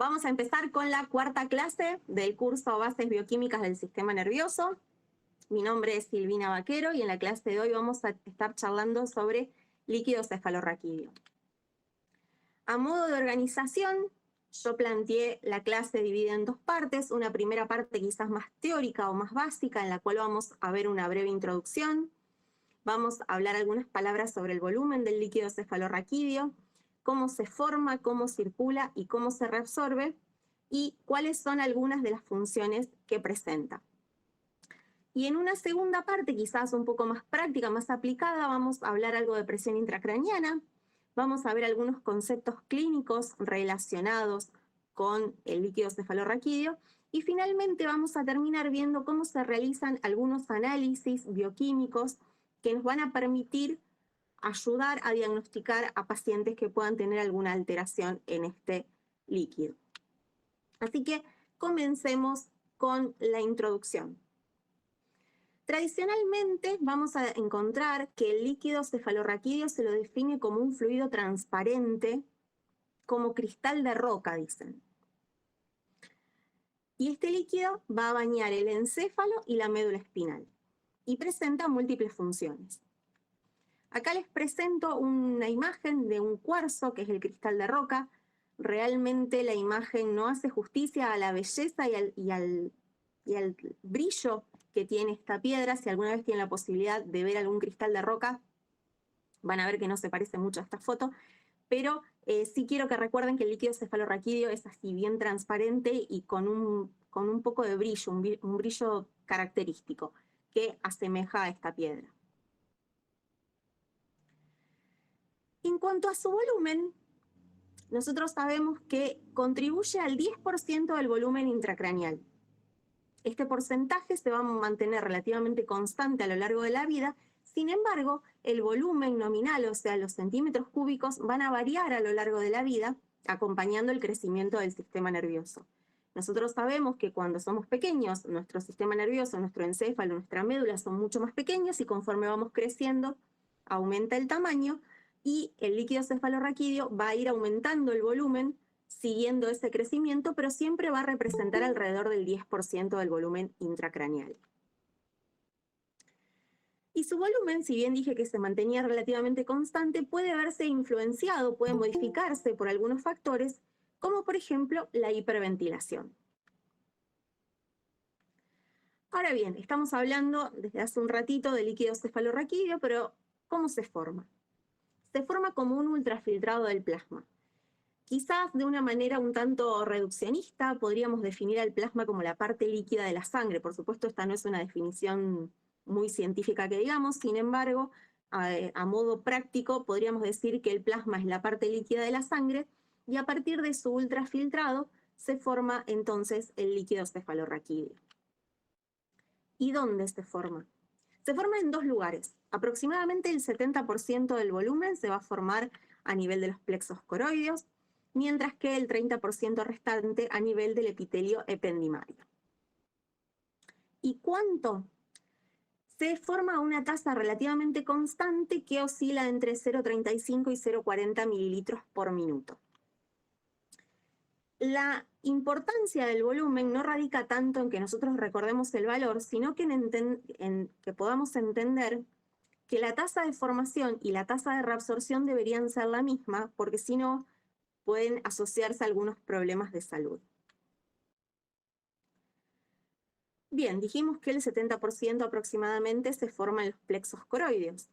Vamos a empezar con la cuarta clase del curso Bases Bioquímicas del Sistema Nervioso. Mi nombre es Silvina Vaquero y en la clase de hoy vamos a estar charlando sobre líquido cefalorraquídeo. A modo de organización, yo planteé la clase dividida en dos partes. Una primera parte quizás más teórica o más básica, en la cual vamos a ver una breve introducción. Vamos a hablar algunas palabras sobre el volumen del líquido cefalorraquídeo, cómo se forma, cómo circula y cómo se reabsorbe, y cuáles son algunas de las funciones que presenta. Y en una segunda parte, quizás un poco más práctica, más aplicada, vamos a hablar algo de presión intracraniana, vamos a ver algunos conceptos clínicos relacionados con el líquido cefalorraquídeo, y finalmente vamos a terminar viendo cómo se realizan algunos análisis bioquímicos que nos van a permitir ayudar a diagnosticar a pacientes que puedan tener alguna alteración en este líquido. Así que comencemos con la introducción. Tradicionalmente vamos a encontrar que el líquido cefalorraquídeo se lo define como un fluido transparente, como cristal de roca, dicen. Y este líquido va a bañar el encéfalo y la médula espinal y presenta múltiples funciones. Acá les presento una imagen de un cuarzo, que es el cristal de roca. Realmente la imagen no hace justicia a la belleza y al brillo que tiene esta piedra. Si alguna vez tienen la posibilidad de ver algún cristal de roca, van a ver que no se parece mucho a esta foto, pero sí quiero que recuerden que el líquido cefalorraquídeo es así bien transparente y con un poco de brillo, un brillo característico que asemeja a esta piedra. En cuanto a su volumen, nosotros sabemos que contribuye al 10% del volumen intracraneal. Este porcentaje se va a mantener relativamente constante a lo largo de la vida. Sin embargo, el volumen nominal, o sea, los centímetros cúbicos, van a variar a lo largo de la vida, acompañando el crecimiento del sistema nervioso. Nosotros sabemos que cuando somos pequeños, nuestro sistema nervioso, nuestro encéfalo, nuestra médula son mucho más pequeños, y conforme vamos creciendo, aumenta el tamaño, y el líquido cefalorraquídeo va a ir aumentando el volumen siguiendo ese crecimiento, pero siempre va a representar alrededor del 10% del volumen intracraneal. Y su volumen, si bien dije que se mantenía relativamente constante, puede verse influenciado, puede modificarse por algunos factores, como por ejemplo la hiperventilación. Ahora bien, estamos hablando desde hace un ratito de líquido cefalorraquídeo, pero ¿cómo se forma? Se forma como un ultrafiltrado del plasma. Quizás de una manera un tanto reduccionista podríamos definir al plasma como la parte líquida de la sangre. Por supuesto, esta no es una definición muy científica que digamos, sin embargo, a modo práctico podríamos decir que el plasma es la parte líquida de la sangre, y a partir de su ultrafiltrado se forma entonces el líquido cefalorraquídeo. ¿Y dónde se forma? Se forma en dos lugares. Aproximadamente el 70% del volumen se va a formar a nivel de los plexos coroideos, mientras que el 30% restante a nivel del epitelio ependimario. ¿Y cuánto? Se forma a una tasa relativamente constante que oscila entre 0,35 y 0,40 mililitros por minuto. La importancia del volumen no radica tanto en que nosotros recordemos el valor, sino que en que podamos entender que la tasa de formación y la tasa de reabsorción deberían ser la misma, porque si no, pueden asociarse a algunos problemas de salud. Bien, dijimos que el 70% aproximadamente se forma en los plexos coroideos.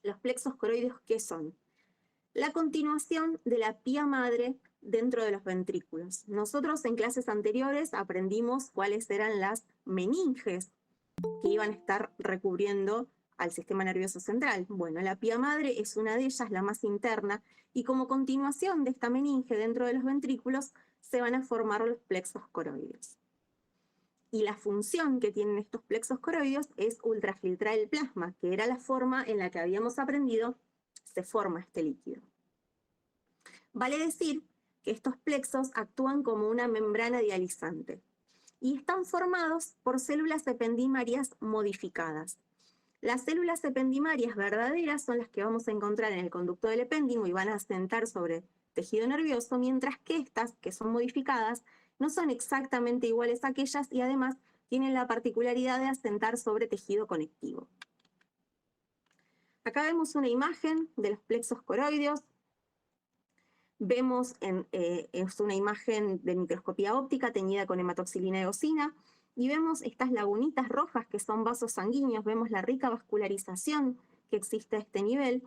¿Los plexos coroideos qué son? La continuación de la pía madre dentro de los ventrículos. Nosotros en clases anteriores aprendimos cuáles eran las meninges que iban a estar recubriendo al sistema nervioso central. Bueno, la pía madre es una de ellas, la más interna, y como continuación de esta meninge dentro de los ventrículos se van a formar los plexos coroideos. Y la función que tienen estos plexos coroideos es ultrafiltrar el plasma, que era la forma en la que habíamos aprendido se forma este líquido. Vale decir que estos plexos actúan como una membrana dializante y están formados por células ependimarias modificadas. Las células ependimarias verdaderas son las que vamos a encontrar en el conducto del epéndimo y van a asentar sobre tejido nervioso, mientras que estas, que son modificadas, no son exactamente iguales a aquellas y además tienen la particularidad de asentar sobre tejido conectivo. Acá vemos una imagen de los plexos coroideos. Vemos, es una imagen de microscopía óptica teñida con hematoxilina eosina, y vemos estas lagunitas rojas que son vasos sanguíneos, vemos la rica vascularización que existe a este nivel,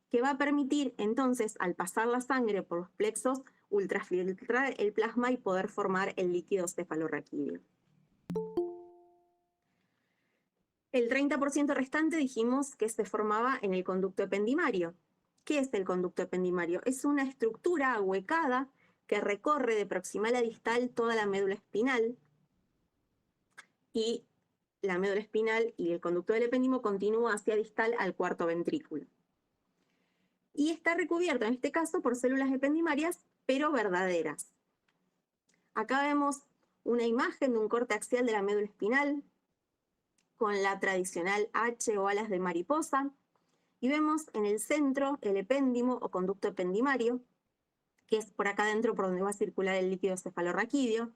que va a permitir entonces, al pasar la sangre por los plexos, ultrafiltrar el plasma y poder formar el líquido cefalorraquídeo. El 30% restante dijimos que se formaba en el conducto ependimario. ¿Qué es el conducto ependimario? Es una estructura ahuecada que recorre de proximal a distal toda la médula espinal, y la médula espinal y el conducto del epéndimo continúa hacia distal al cuarto ventrículo. Y está recubierto en este caso por células ependimarias, pero verdaderas. Acá vemos una imagen de un corte axial de la médula espinal con la tradicional H o alas de mariposa, y vemos en el centro el epéndimo o conducto ependimario, que es por acá adentro por donde va a circular el líquido cefalorraquídeo.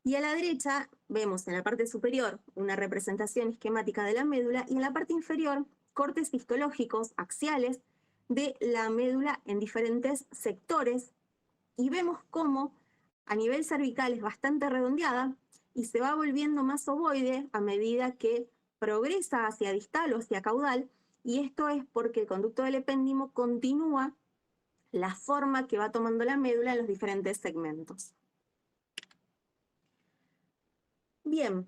Y a la derecha vemos en la parte superior una representación esquemática de la médula y en la parte inferior cortes histológicos axiales de la médula en diferentes sectores, y vemos cómo a nivel cervical es bastante redondeada y se va volviendo más ovoide a medida que progresa hacia distal o hacia caudal, y esto es porque el conducto del epéndimo continúa la forma que va tomando la médula en los diferentes segmentos. Bien,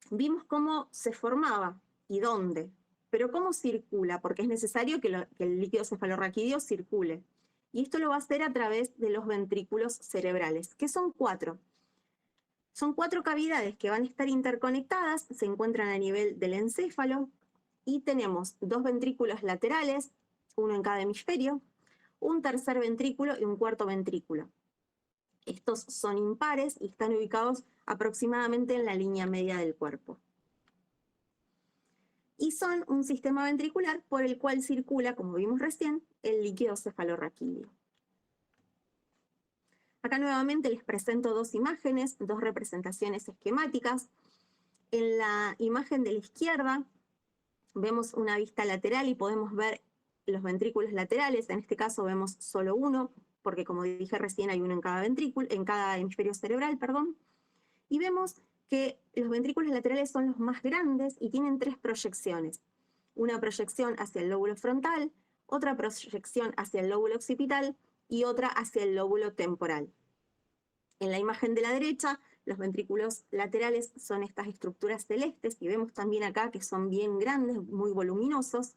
vimos cómo se formaba y dónde, pero cómo circula, porque es necesario que el líquido cefalorraquídeo circule. Y esto lo va a hacer a través de los ventrículos cerebrales, que son 4. Son 4 cavidades que van a estar interconectadas, se encuentran a nivel del encéfalo, y tenemos 2 ventrículos laterales, uno en cada hemisferio, un tercer ventrículo y un cuarto ventrículo. Estos son impares y están ubicados aproximadamente en la línea media del cuerpo. Y son un sistema ventricular por el cual circula, como vimos recién, el líquido cefalorraquídeo. Acá nuevamente les presento 2 imágenes, 2 representaciones esquemáticas. En la imagen de la izquierda vemos una vista lateral y podemos ver los ventrículos laterales. En este caso vemos solo uno, porque como dije recién hay uno en cada ventrículo, en cada hemisferio cerebral, perdón. Y vemos que los ventrículos laterales son los más grandes y tienen 3 proyecciones. Una proyección hacia el lóbulo frontal, otra proyección hacia el lóbulo occipital y otra hacia el lóbulo temporal. En la imagen de la derecha, los ventrículos laterales son estas estructuras celestes, y vemos también acá que son bien grandes, muy voluminosos,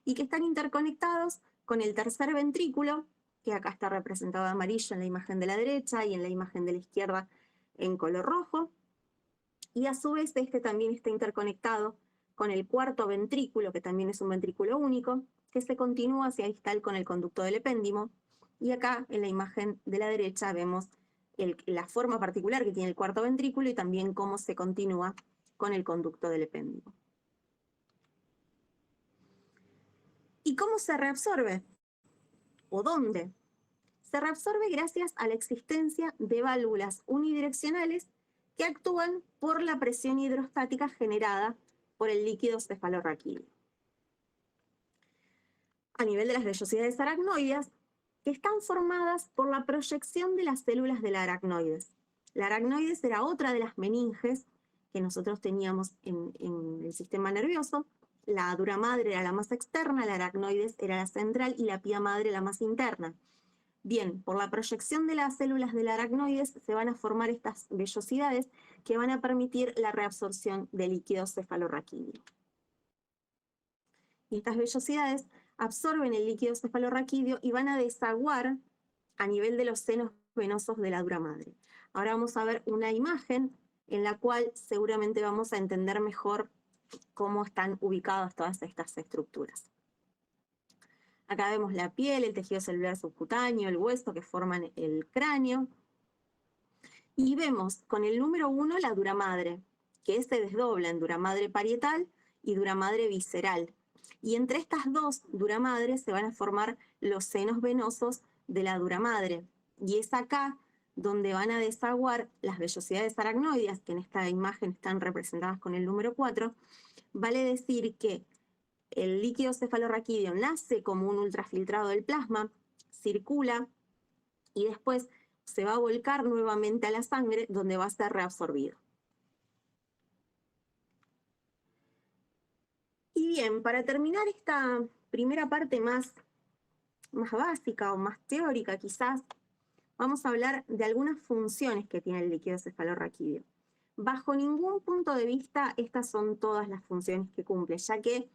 y que están interconectados con el tercer ventrículo, que acá está representado amarillo en la imagen de la derecha y en la imagen de la izquierda en color rojo. Y a su vez este también está interconectado con el cuarto ventrículo, que también es un ventrículo único, que se continúa hacia distal con el conducto del epéndimo. Y acá en la imagen de la derecha vemos la forma particular que tiene el cuarto ventrículo y también cómo se continúa con el conducto del epéndimo. ¿Y cómo se reabsorbe? ¿O dónde? Se reabsorbe gracias a la existencia de válvulas unidireccionales que actúan por la presión hidrostática generada por el líquido cefalorraquídeo. A nivel de las vellosidades aracnoides, que están formadas por la proyección de las células de la aracnoides. La aracnoides era otra de las meninges que nosotros teníamos en el sistema nervioso. La dura madre era la más externa, la aracnoides era la central y la pía madre la más interna. Bien, por la proyección de las células de la aracnoides se van a formar estas vellosidades que van a permitir la reabsorción del líquido cefalorraquídeo. Y estas vellosidades absorben el líquido cefalorraquídeo y van a desaguar a nivel de los senos venosos de la dura madre. Ahora vamos a ver una imagen en la cual seguramente vamos a entender mejor cómo están ubicadas todas estas estructuras. Acá vemos la piel, el tejido celular subcutáneo, el hueso que forman el cráneo. Y vemos con el número 1 la dura madre, que se desdobla en dura madre parietal y dura madre visceral. Y entre estas dos dura madres se van a formar los senos venosos de la dura madre. Y es acá donde van a desaguar las vellosidades aracnoides, que en esta imagen están representadas con el número 4, vale decir que el líquido cefalorraquídeo nace como un ultrafiltrado del plasma, circula y después se va a volcar nuevamente a la sangre donde va a ser reabsorbido. Y bien, para terminar esta primera parte más básica o más teórica quizás, vamos a hablar de algunas funciones que tiene el líquido cefalorraquídeo. Bajo ningún punto de vista estas son todas las funciones que cumple, ya que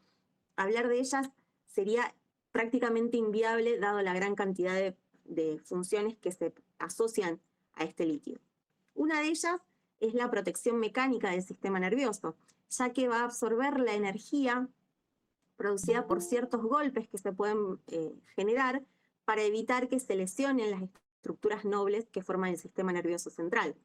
hablar de ellas sería prácticamente inviable dado la gran cantidad de funciones que se asocian a este líquido. Una de ellas es la protección mecánica del sistema nervioso, ya que va a absorber la energía producida por ciertos golpes que se pueden generar para evitar que se lesionen las estructuras nobles que forman el sistema nervioso central.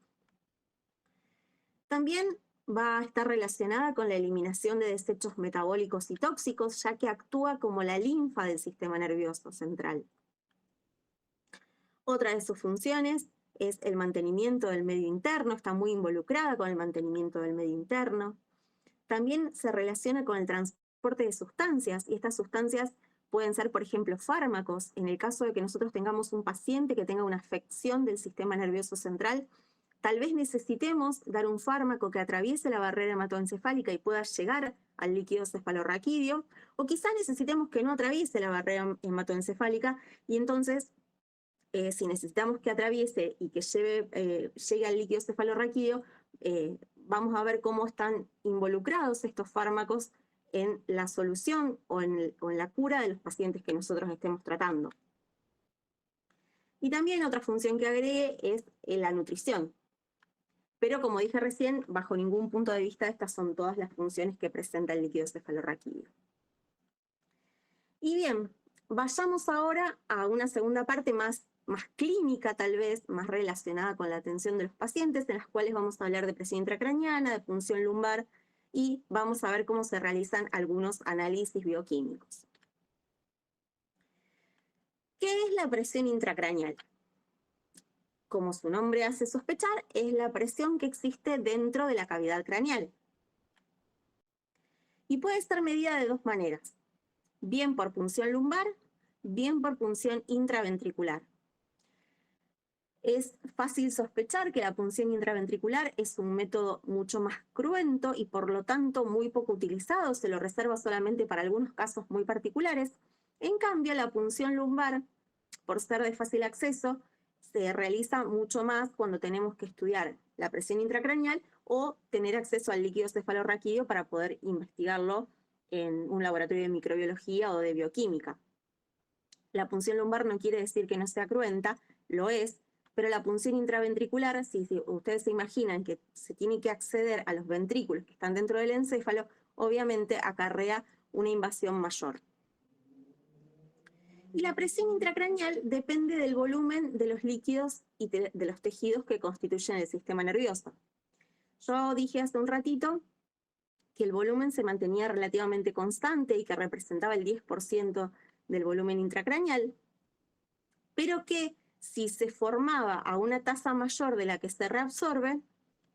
También va a estar relacionada con la eliminación de desechos metabólicos y tóxicos, ya que actúa como la linfa del sistema nervioso central. Otra de sus funciones es el mantenimiento del medio interno, está muy involucrada con el mantenimiento del medio interno. También se relaciona con el transporte de sustancias, y estas sustancias pueden ser, por ejemplo, fármacos. En el caso de que nosotros tengamos un paciente que tenga una afección del sistema nervioso central, tal vez necesitemos dar un fármaco que atraviese la barrera hematoencefálica y pueda llegar al líquido cefalorraquídeo, o quizás necesitemos que no atraviese la barrera hematoencefálica y entonces, si necesitamos que atraviese y que llegue al líquido cefalorraquídeo, vamos a ver cómo están involucrados estos fármacos en la solución o en la cura de los pacientes que nosotros estemos tratando. Y también otra función que agregué es la nutrición. Pero como dije recién, bajo ningún punto de vista estas son todas las funciones que presenta el líquido cefalorraquídeo. Y bien, vayamos ahora a una segunda parte más clínica tal vez, más relacionada con la atención de los pacientes, en las cuales vamos a hablar de presión intracraneana, de punción lumbar, y vamos a ver cómo se realizan algunos análisis bioquímicos. ¿Qué es la presión intracraneal? Como su nombre hace sospechar, es la presión que existe dentro de la cavidad craneal. Y puede ser medida de dos maneras, bien por punción lumbar, bien por punción intraventricular. Es fácil sospechar que la punción intraventricular es un método mucho más cruento y por lo tanto muy poco utilizado, se lo reserva solamente para algunos casos muy particulares. En cambio, la punción lumbar, por ser de fácil acceso, se realiza mucho más cuando tenemos que estudiar la presión intracraneal o tener acceso al líquido cefalorraquídeo para poder investigarlo en un laboratorio de microbiología o de bioquímica. La punción lumbar no quiere decir que no sea cruenta, lo es, pero la punción intraventricular, si ustedes se imaginan que se tiene que acceder a los ventrículos que están dentro del encéfalo, obviamente acarrea una invasión mayor. Y la presión intracraneal depende del volumen de los líquidos y de los tejidos que constituyen el sistema nervioso. Yo dije hace un ratito que el volumen se mantenía relativamente constante y que representaba el 10% del volumen intracraneal, pero que si se formaba a una tasa mayor de la que se reabsorbe,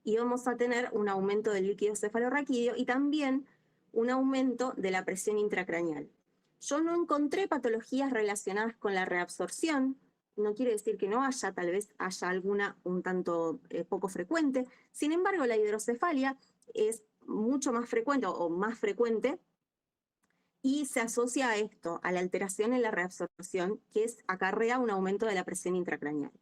íbamos a tener un aumento del líquido cefalorraquídeo y también un aumento de la presión intracraneal. Yo no encontré patologías relacionadas con la reabsorción, no quiere decir que no haya, tal vez haya alguna un tanto poco frecuente, sin embargo la hidrocefalia es mucho más frecuente o más frecuente y se asocia a esto, a la alteración en la reabsorción, que acarrea un aumento de la presión intracraneal.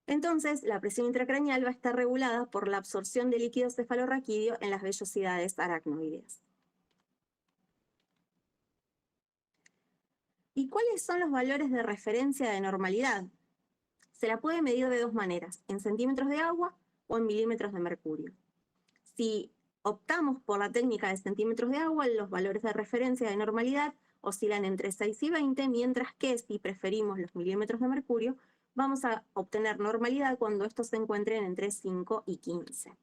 Entonces, la presión intracraneal va a estar regulada por la absorción de líquido cefalorraquídeo en las vellosidades aracnoideas. ¿Y cuáles son los valores de referencia de normalidad? Se la puede medir de dos maneras, en centímetros de agua o en milímetros de mercurio. Si optamos por la técnica de centímetros de agua, los valores de referencia de normalidad oscilan entre 6 y 20, mientras que si preferimos los milímetros de mercurio, vamos a obtener normalidad cuando estos se encuentren entre 5 y 15.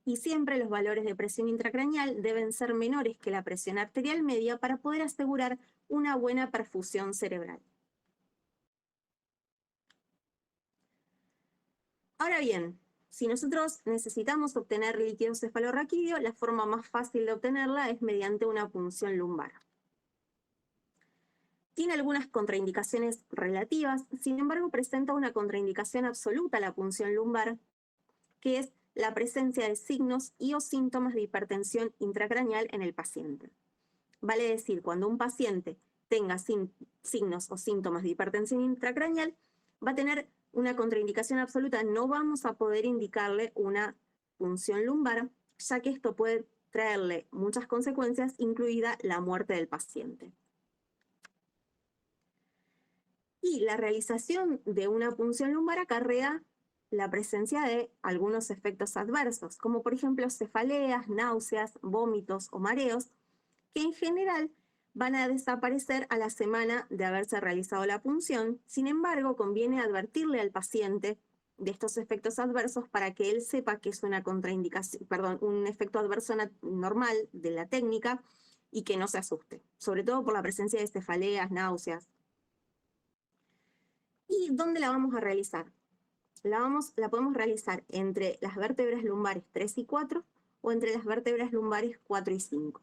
Y siempre los valores de presión intracraneal deben ser menores que la presión arterial media para poder asegurar una buena perfusión cerebral. Ahora bien, si nosotros necesitamos obtener líquido cefalorraquídeo, la forma más fácil de obtenerla es mediante una punción lumbar. Tiene algunas contraindicaciones relativas, sin embargo presenta una contraindicación absoluta la punción lumbar, que es la presencia de signos y o síntomas de hipertensión intracraneal en el paciente. Vale decir, cuando un paciente tenga signos o síntomas de hipertensión intracraneal, va a tener una contraindicación absoluta, no vamos a poder indicarle una punción lumbar, ya que esto puede traerle muchas consecuencias, incluida la muerte del paciente. Y la realización de una punción lumbar acarrea la presencia de algunos efectos adversos, como por ejemplo cefaleas, náuseas, vómitos o mareos, que en general van a desaparecer a la semana de haberse realizado la punción. Sin embargo, conviene advertirle al paciente de estos efectos adversos para que él sepa que es una contraindicación, perdón, un efecto adverso normal de la técnica y que no se asuste, sobre todo por la presencia de cefaleas, náuseas. ¿Y dónde la vamos a realizar? La podemos realizar entre las vértebras lumbares 3 y 4 o entre las vértebras lumbares 4 y 5.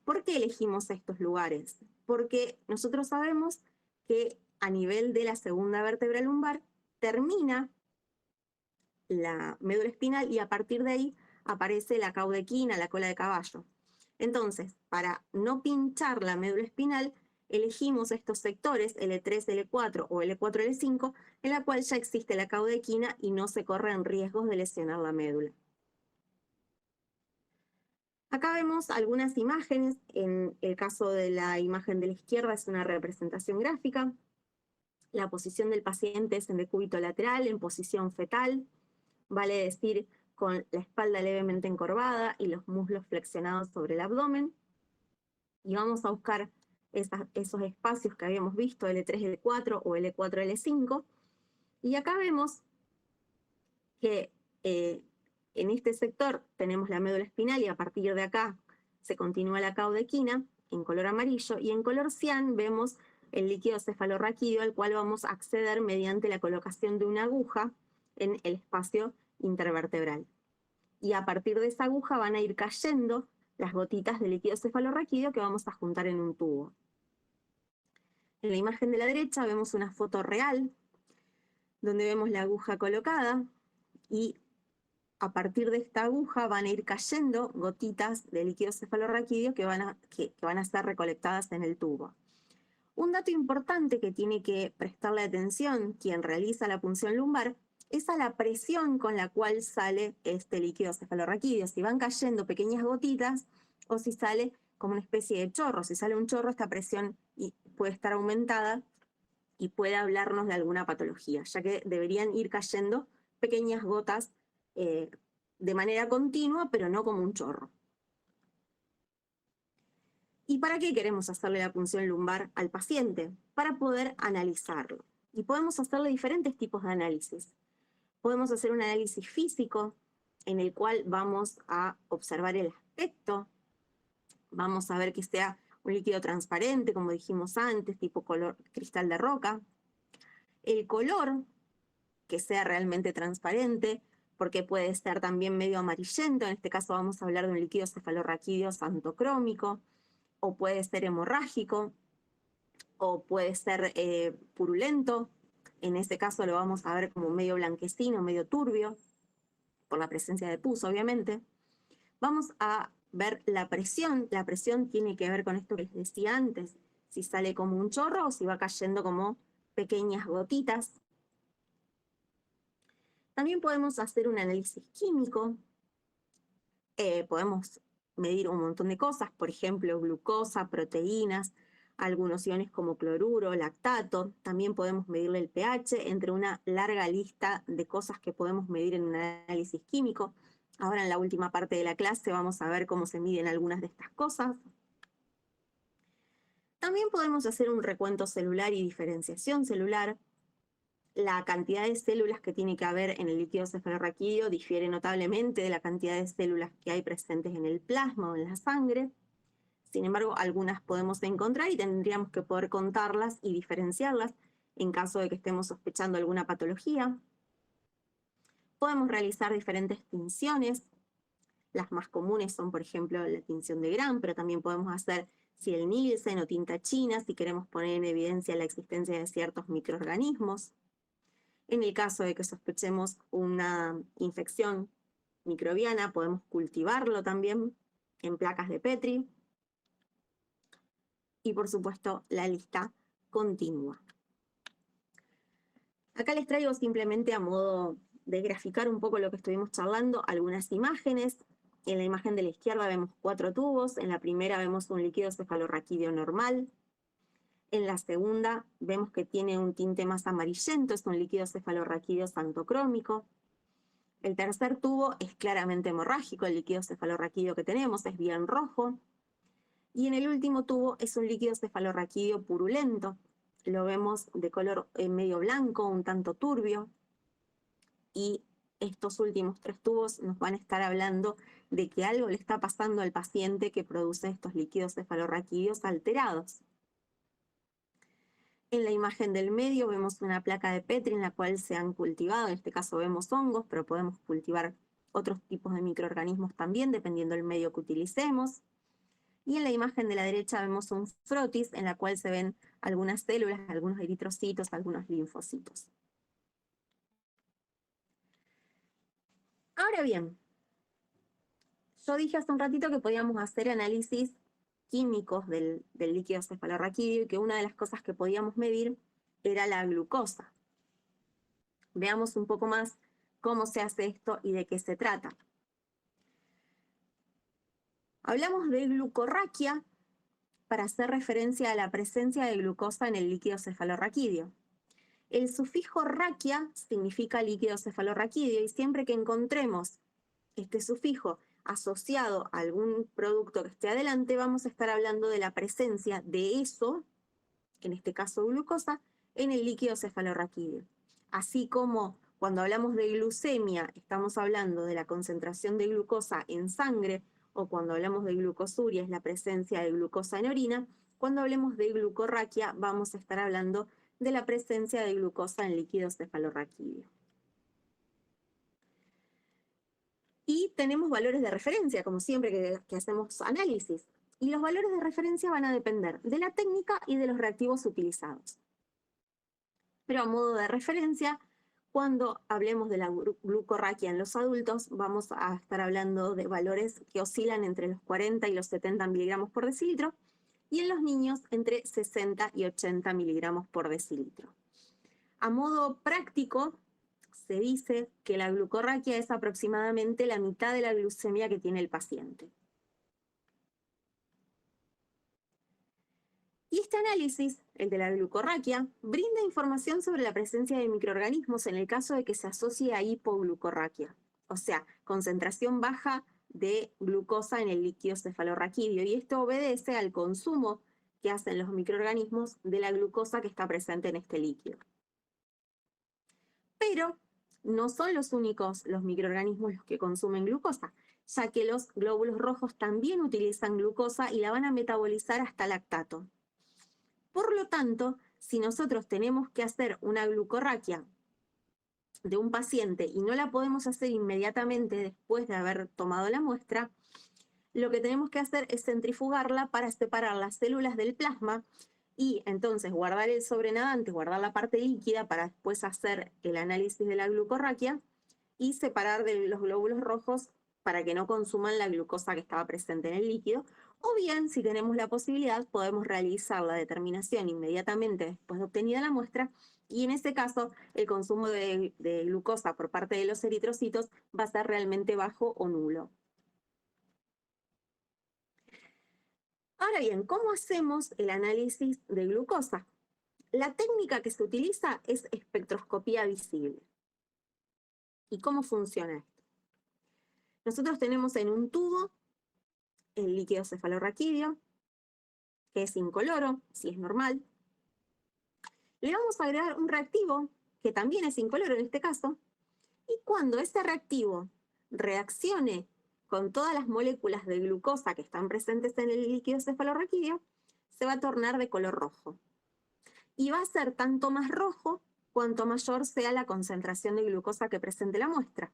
¿Por qué elegimos estos lugares? Porque nosotros sabemos que a nivel de la segunda vértebra lumbar termina la médula espinal y a partir de ahí aparece la caudequina, la cola de caballo. Entonces, para no pinchar la médula espinal, elegimos estos sectores L3, L4 o L4, L5, en la cual ya existe la caudequina y no se corren riesgos de lesionar la médula. Acá vemos algunas imágenes. En el caso de la imagen de la izquierda es una representación gráfica. La posición del paciente es en decúbito lateral, en posición fetal, vale decir con la espalda levemente encorvada y los muslos flexionados sobre el abdomen. Y vamos a buscar esos espacios que habíamos visto, L3, L4 o L4, L5. Y acá vemos que en este sector tenemos la médula espinal y a partir de acá se continúa la caudequina en color amarillo y en color cian vemos el líquido cefalorraquídeo al cual vamos a acceder mediante la colocación de una aguja en el espacio intervertebral. Y a partir de esa aguja van a ir cayendo las gotitas de líquido cefalorraquídeo que vamos a juntar en un tubo. En la imagen de la derecha vemos una foto real donde vemos la aguja colocada y a partir de esta aguja van a ir cayendo gotitas de líquido cefalorraquídeo que van a ser recolectadas en el tubo. Un dato importante que tiene que prestarle atención quien realiza la punción lumbar es a la presión con la cual sale este líquido cefalorraquídeo, si van cayendo pequeñas gotitas o si sale como una especie de chorro. Si sale un chorro, esta presión puede estar aumentada y puede hablarnos de alguna patología, ya que deberían ir cayendo pequeñas gotas de manera continua, pero no como un chorro. ¿Y para qué queremos hacerle la punción lumbar al paciente? Para poder analizarlo. Y podemos hacerle diferentes tipos de análisis. Podemos hacer un análisis físico, en el cual vamos a observar el aspecto, vamos a ver que sea un líquido transparente, como dijimos antes, tipo color cristal de roca. El color, que sea realmente transparente, porque puede ser también medio amarillento, en este caso vamos a hablar de un líquido cefalorraquídeo xantocrómico, o puede ser hemorrágico, o puede ser purulento, en este caso lo vamos a ver como medio blanquecino, medio turbio, por la presencia de pus obviamente. Vamos a ver la presión tiene que ver con esto que les decía antes, si sale como un chorro o si va cayendo como pequeñas gotitas. También podemos hacer un análisis químico, podemos medir un montón de cosas, por ejemplo, glucosa, proteínas, algunos iones como cloruro, lactato. También podemos medirle el pH, entre una larga lista de cosas que podemos medir en un análisis químico. Ahora en la última parte de la clase vamos a ver cómo se miden algunas de estas cosas. También podemos hacer un recuento celular y diferenciación celular. La cantidad de células que tiene que haber en el líquido cefalorraquídeo difiere notablemente de la cantidad de células que hay presentes en el plasma o en la sangre. Sin embargo, algunas podemos encontrar y tendríamos que poder contarlas y diferenciarlas en caso de que estemos sospechando alguna patología. Podemos realizar diferentes tinciones. Las más comunes son, por ejemplo, la tinción de Gram, pero también podemos hacer Ciel Nielsen o tinta china si queremos poner en evidencia la existencia de ciertos microorganismos. En el caso de que sospechemos una infección microbiana, podemos cultivarlo también en placas de Petri. Y por supuesto, la lista continúa. Acá les traigo simplemente a modo de graficar un poco lo que estuvimos charlando, algunas imágenes. En la imagen de la izquierda vemos 4 tubos, en la primera vemos un líquido cefalorraquídeo normal, en la segunda vemos que tiene un tinte más amarillento, es un líquido cefalorraquídeo xantocrómico. El tercer tubo es claramente hemorrágico, el líquido cefalorraquídeo que tenemos es bien rojo. Y en el último tubo es un líquido cefalorraquídeo purulento. Lo vemos de color medio blanco, un tanto turbio. Y estos últimos 3 tubos nos van a estar hablando de que algo le está pasando al paciente que produce estos líquidos cefalorraquídeos alterados. En la imagen del medio vemos una placa de Petri en la cual se han cultivado, en este caso vemos hongos, pero podemos cultivar otros tipos de microorganismos también, dependiendo del medio que utilicemos. Y en la imagen de la derecha vemos un frotis en la cual se ven algunas células, algunos eritrocitos, algunos linfocitos. Ahora bien, yo dije hace un ratito que podíamos hacer análisis químicos del líquido cefalorraquídeo y que una de las cosas que podíamos medir era la glucosa. Veamos un poco más cómo se hace esto y de qué se trata. Hablamos de glucorraquia para hacer referencia a la presencia de glucosa en el líquido cefalorraquídeo. El sufijo raquia significa líquido cefalorraquídeo y siempre que encontremos este sufijo asociado a algún producto que esté adelante, vamos a estar hablando de la presencia de eso, en este caso glucosa, en el líquido cefalorraquídeo. Así como cuando hablamos de glucemia, estamos hablando de la concentración de glucosa en sangre, o cuando hablamos de glucosuria es la presencia de glucosa en orina, cuando hablemos de glucorraquia vamos a estar hablando de la presencia de glucosa en líquido cefalorraquídeo. Y tenemos valores de referencia, como siempre que hacemos análisis. Y los valores de referencia van a depender de la técnica y de los reactivos utilizados. Pero a modo de referencia, cuando hablemos de la glucorraquia en los adultos, vamos a estar hablando de valores que oscilan entre los 40 y los 70 miligramos por decilitro, y en los niños entre 60 y 80 miligramos por decilitro. A modo práctico, se dice que la glucorraquia es aproximadamente la mitad de la glucemia que tiene el paciente. Y este análisis, el de la glucorraquia, brinda información sobre la presencia de microorganismos en el caso de que se asocie a hipoglucorraquia, o sea, concentración baja de glucosa en el líquido cefalorraquídeo, y esto obedece al consumo que hacen los microorganismos de la glucosa que está presente en este líquido. Pero no son los únicos los microorganismos los que consumen glucosa, ya que los glóbulos rojos también utilizan glucosa y la van a metabolizar hasta lactato. Por lo tanto, si nosotros tenemos que hacer una glucorraquia de un paciente y no la podemos hacer inmediatamente después de haber tomado la muestra, lo que tenemos que hacer es centrifugarla para separar las células del plasma y entonces guardar el sobrenadante, guardar la parte líquida para después hacer el análisis de la glucorraquia y separar de los glóbulos rojos para que no consuman la glucosa que estaba presente en el líquido. O bien, si tenemos la posibilidad, podemos realizar la determinación inmediatamente después de obtenida la muestra y en ese caso el consumo de glucosa por parte de los eritrocitos va a ser realmente bajo o nulo. Ahora bien, ¿cómo hacemos el análisis de glucosa? La técnica que se utiliza es espectroscopía visible. ¿Y cómo funciona esto? Nosotros tenemos en un tubo el líquido cefalorraquídeo, que es incoloro, si es normal. Le vamos a agregar un reactivo que también es incoloro en este caso, y cuando ese reactivo reaccione con todas las moléculas de glucosa que están presentes en el líquido cefalorraquídeo, se va a tornar de color rojo. Y va a ser tanto más rojo cuanto mayor sea la concentración de glucosa que presente la muestra.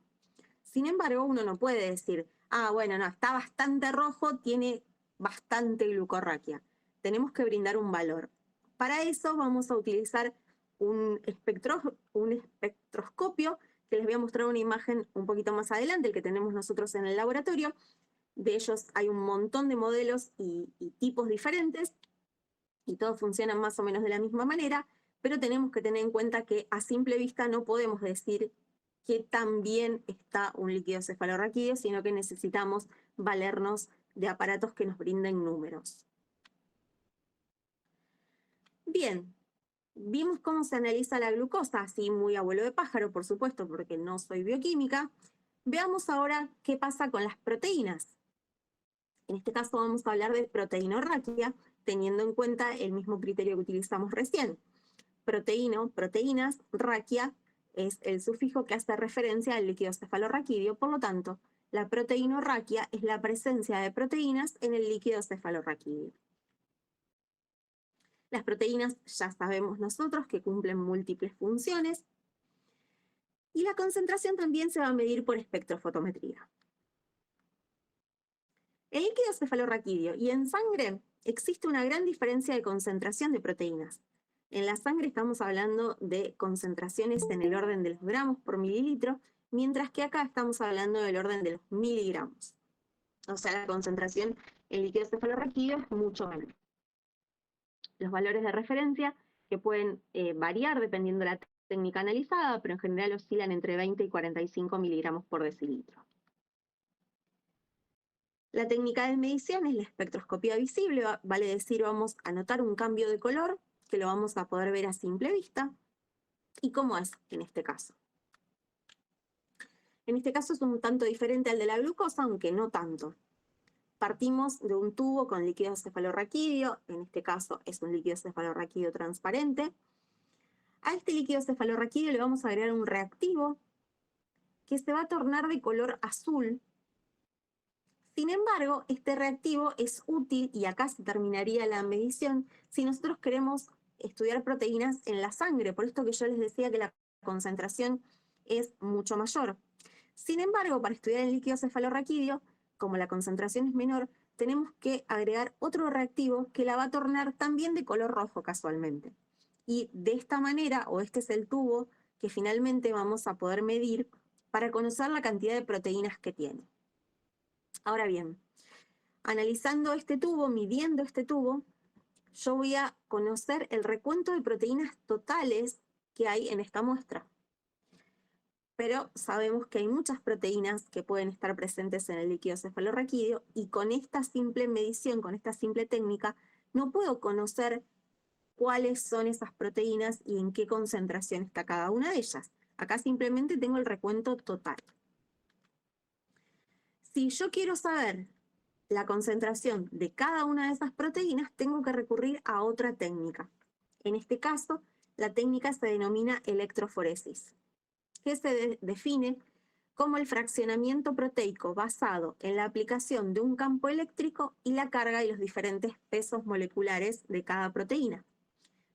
Sin embargo, uno no puede decir, bueno, no, está bastante rojo, tiene bastante glucorraquia. Tenemos que brindar un valor. Para eso vamos a utilizar un espectroscopio, que les voy a mostrar una imagen un poquito más adelante, el que tenemos nosotros en el laboratorio. De ellos hay un montón de modelos y tipos diferentes, y todos funcionan más o menos de la misma manera, pero tenemos que tener en cuenta que a simple vista no podemos decir qué tan bien está un líquido cefalorraquídeo, sino que necesitamos valernos de aparatos que nos brinden números. Bien, vimos cómo se analiza la glucosa, así muy a vuelo de pájaro, por supuesto, porque no soy bioquímica. Veamos ahora qué pasa con las proteínas. En este caso vamos a hablar de proteinorraquia, teniendo en cuenta el mismo criterio que utilizamos recién. Proteínas, raquia es el sufijo que hace referencia al líquido cefalorraquídeo, por lo tanto, la proteinorraquia es la presencia de proteínas en el líquido cefalorraquídeo. Las proteínas ya sabemos nosotros que cumplen múltiples funciones, y la concentración también se va a medir por espectrofotometría. En líquido cefalorraquídeo y en sangre existe una gran diferencia de concentración de proteínas. En la sangre estamos hablando de concentraciones en el orden de los gramos por mililitro, mientras que acá estamos hablando del orden de los miligramos. O sea, la concentración en líquido cefalorraquídeo es mucho menor. Los valores de referencia, que pueden variar dependiendo de la técnica analizada, pero en general oscilan entre 20 y 45 miligramos por decilitro. La técnica de medición es la espectroscopía visible, vale decir, vamos a notar un cambio de color, que lo vamos a poder ver a simple vista. ¿Y cómo es en este caso? En este caso es un tanto diferente al de la glucosa, aunque no tanto. Partimos de un tubo con líquido cefalorraquídeo, en este caso es un líquido cefalorraquídeo transparente. A este líquido cefalorraquídeo le vamos a agregar un reactivo que se va a tornar de color azul. Sin embargo, este reactivo es útil, y acá se terminaría la medición, si nosotros queremos estudiar proteínas en la sangre, por esto que yo les decía que la concentración es mucho mayor. Sin embargo, para estudiar el líquido cefalorraquídeo, como la concentración es menor, tenemos que agregar otro reactivo que la va a tornar también de color rojo casualmente. Y de esta manera, o este es el tubo que finalmente vamos a poder medir para conocer la cantidad de proteínas que tiene. Ahora bien, analizando este tubo, midiendo este tubo, yo voy a conocer el recuento de proteínas totales que hay en esta muestra. Pero sabemos que hay muchas proteínas que pueden estar presentes en el líquido cefalorraquídeo, y con esta simple medición, con esta simple técnica, no puedo conocer cuáles son esas proteínas y en qué concentración está cada una de ellas. Acá simplemente tengo el recuento total. Si yo quiero saber la concentración de cada una de esas proteínas, tengo que recurrir a otra técnica. En este caso, la técnica se denomina electroforesis, que se define como el fraccionamiento proteico basado en la aplicación de un campo eléctrico y la carga y los diferentes pesos moleculares de cada proteína.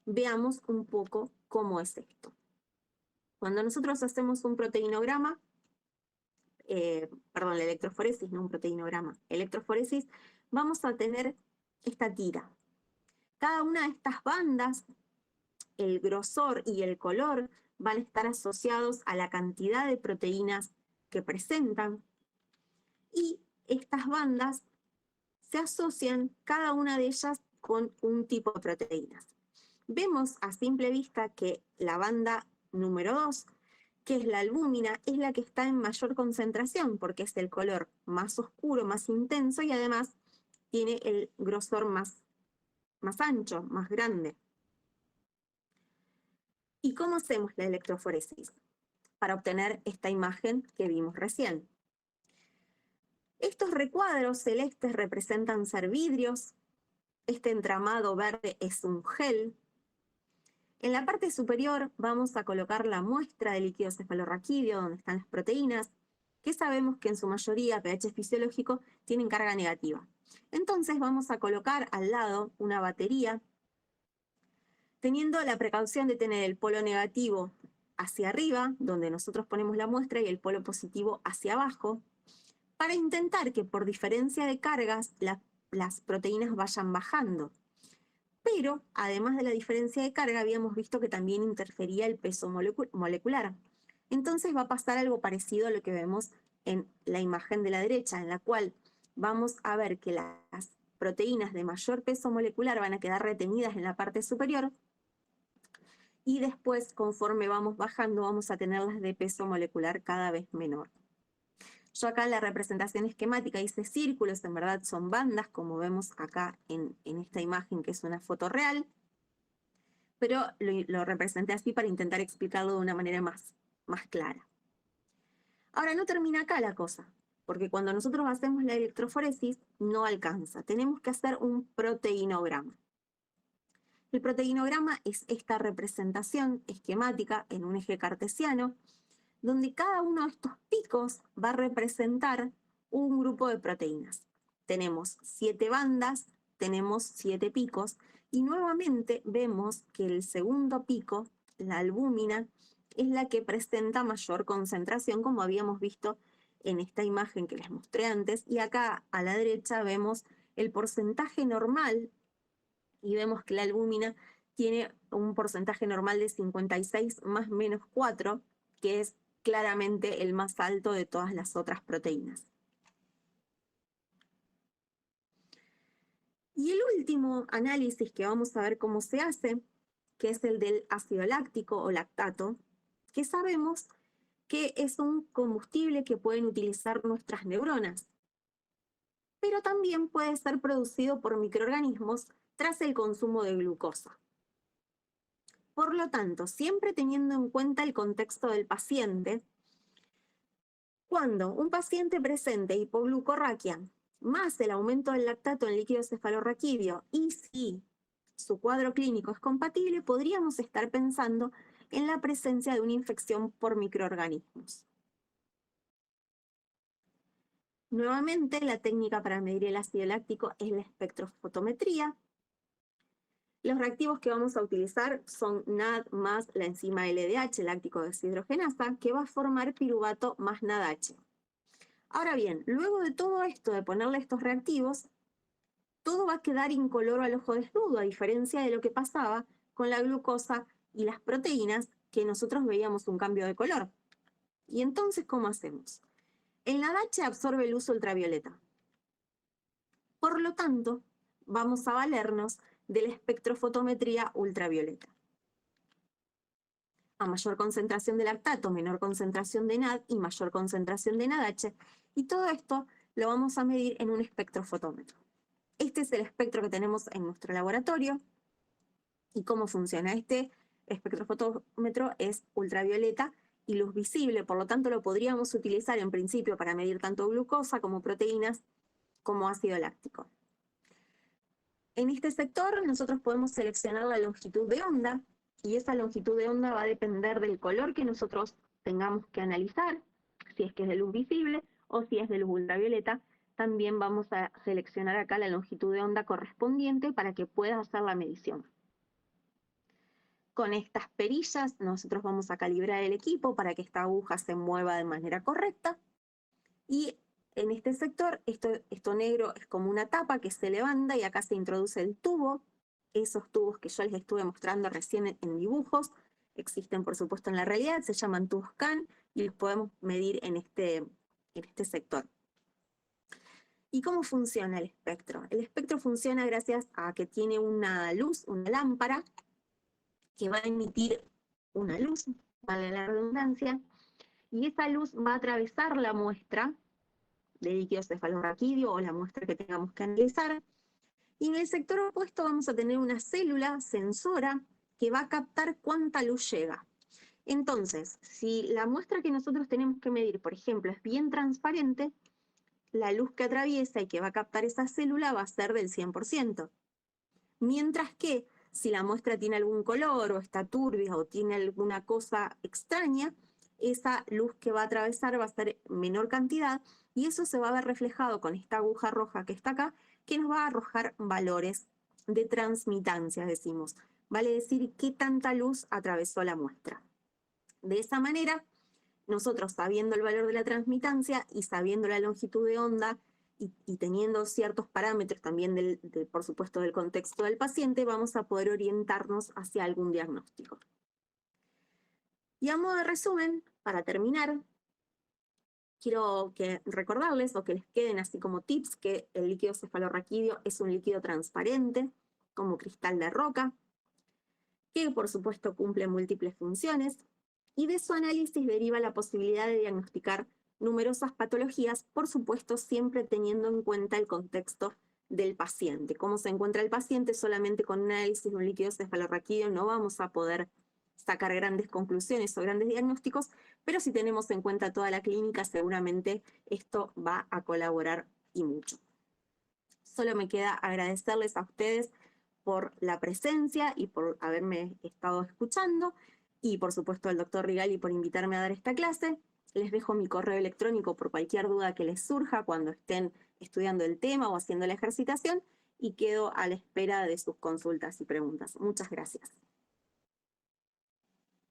Veamos un poco cómo es esto. Cuando nosotros hacemos un proteinograma, la electroforesis, no un proteinograma, electroforesis, vamos a tener esta tira. Cada una de estas bandas, el grosor y el color van a estar asociados a la cantidad de proteínas que presentan, y estas bandas se asocian cada una de ellas con un tipo de proteínas. Vemos a simple vista que la banda número 2, que es la albúmina, es la que está en mayor concentración porque es el color más oscuro, más intenso, y además tiene el grosor más ancho, más grande. ¿Y cómo hacemos la electroforesis para obtener esta imagen que vimos recién? Estos recuadros celestes representan ser vidrios, este entramado verde es un gel, En la parte superior vamos a colocar la muestra de líquido cefalorraquídeo, donde están las proteínas, que sabemos que en su mayoría, pH fisiológico, tienen carga negativa. Entonces vamos a colocar al lado una batería, teniendo la precaución de tener el polo negativo hacia arriba, donde nosotros ponemos la muestra, y el polo positivo hacia abajo, para intentar que por diferencia de cargas las proteínas vayan bajando. Pero, además de la diferencia de carga, habíamos visto que también interfería el peso molecular. Entonces va a pasar algo parecido a lo que vemos en la imagen de la derecha, en la cual vamos a ver que las proteínas de mayor peso molecular van a quedar retenidas en la parte superior, y después, conforme vamos bajando, vamos a tener las de peso molecular cada vez menor. Yo acá en la representación esquemática hice círculos, en verdad son bandas, como vemos acá en esta imagen, que es una foto real, pero lo representé así para intentar explicarlo de una manera más clara. Ahora, no termina acá la cosa, porque cuando nosotros hacemos la electroforesis no alcanza, tenemos que hacer un proteinograma. El proteinograma es esta representación esquemática en un eje cartesiano, donde cada uno de estos picos va a representar un grupo de proteínas. Tenemos 7 bandas, tenemos 7 picos, y nuevamente vemos que el segundo pico, la albúmina, es la que presenta mayor concentración, como habíamos visto en esta imagen que les mostré antes, y acá a la derecha vemos el porcentaje normal, y vemos que la albúmina tiene un porcentaje normal de 56 más menos 4, que es claramente el más alto de todas las otras proteínas. Y el último análisis que vamos a ver cómo se hace, que es el del ácido láctico o lactato, que sabemos que es un combustible que pueden utilizar nuestras neuronas, pero también puede ser producido por microorganismos tras el consumo de glucosa. Por lo tanto, siempre teniendo en cuenta el contexto del paciente, cuando un paciente presente hipoglucorraquia más el aumento del lactato en líquido cefalorraquídeo, y si su cuadro clínico es compatible, podríamos estar pensando en la presencia de una infección por microorganismos. Nuevamente, la técnica para medir el ácido láctico es la espectrofotometría. Los reactivos que vamos a utilizar son NAD más la enzima LDH, láctico deshidrogenasa, que va a formar piruvato más NADH. Ahora bien, luego de todo esto, de ponerle estos reactivos, todo va a quedar incoloro al ojo desnudo, a diferencia de lo que pasaba con la glucosa y las proteínas, que nosotros veíamos un cambio de color. ¿Y entonces cómo hacemos? El NADH absorbe luz ultravioleta. Por lo tanto, vamos a valernos de la espectrofotometría ultravioleta. A mayor concentración de lactato, menor concentración de NAD y mayor concentración de NADH, y todo esto lo vamos a medir en un espectrofotómetro. Este es el espectro que tenemos en nuestro laboratorio. ¿Y cómo funciona? Este espectrofotómetro es ultravioleta y luz visible, por lo tanto lo podríamos utilizar en principio para medir tanto glucosa como proteínas como ácido láctico. En este sector nosotros podemos seleccionar la longitud de onda, y esa longitud de onda va a depender del color que nosotros tengamos que analizar, si es que es de luz visible o si es de luz ultravioleta. También vamos a seleccionar acá la longitud de onda correspondiente para que pueda hacer la medición. Con estas perillas nosotros vamos a calibrar el equipo para que esta aguja se mueva de manera correcta, y en este sector esto negro es como una tapa que se levanta y acá se introduce el tubo. Esos tubos que yo les estuve mostrando recién en dibujos existen por supuesto en la realidad, se llaman tubos CAN y los podemos medir en este sector. ¿Y cómo funciona el espectro? El espectro funciona gracias a que tiene una luz, una lámpara, que va a emitir una luz, vale la redundancia, y esa luz va a atravesar la muestra de líquido cefalorraquídeo o la muestra que tengamos que analizar, y en el sector opuesto vamos a tener una célula sensora que va a captar cuánta luz llega. Entonces, si la muestra que nosotros tenemos que medir, por ejemplo, es bien transparente, la luz que atraviesa y que va a captar esa célula va a ser del 100%. Mientras que Si la muestra tiene algún color o está turbia o tiene alguna cosa extraña, esa luz que va a atravesar va a ser menor cantidad y eso se va a ver reflejado con esta aguja roja que está acá, que nos va a arrojar valores de transmitancia, decimos. Vale decir qué tanta luz atravesó la muestra. De esa manera, nosotros sabiendo el valor de la transmitancia y sabiendo la longitud de onda y teniendo ciertos parámetros también, por supuesto, del contexto del paciente, vamos a poder orientarnos hacia algún diagnóstico. Y a modo de resumen, para terminar, quiero recordarles o que les queden así como tips que el líquido cefalorraquídeo es un líquido transparente, como cristal de roca, que por supuesto cumple múltiples funciones, y de su análisis deriva la posibilidad de diagnosticar numerosas patologías, por supuesto siempre teniendo en cuenta el contexto del paciente. Cómo se encuentra el paciente, solamente con un análisis de un líquido cefalorraquídeo no vamos a poder sacar grandes conclusiones o grandes diagnósticos, pero si tenemos en cuenta toda la clínica, seguramente esto va a colaborar y mucho. Solo me queda agradecerles a ustedes por la presencia y por haberme estado escuchando, y por supuesto al doctor Rigali por invitarme a dar esta clase. Les dejo mi correo electrónico por cualquier duda que les surja cuando estén estudiando el tema o haciendo la ejercitación, y quedo a la espera de sus consultas y preguntas. Muchas gracias.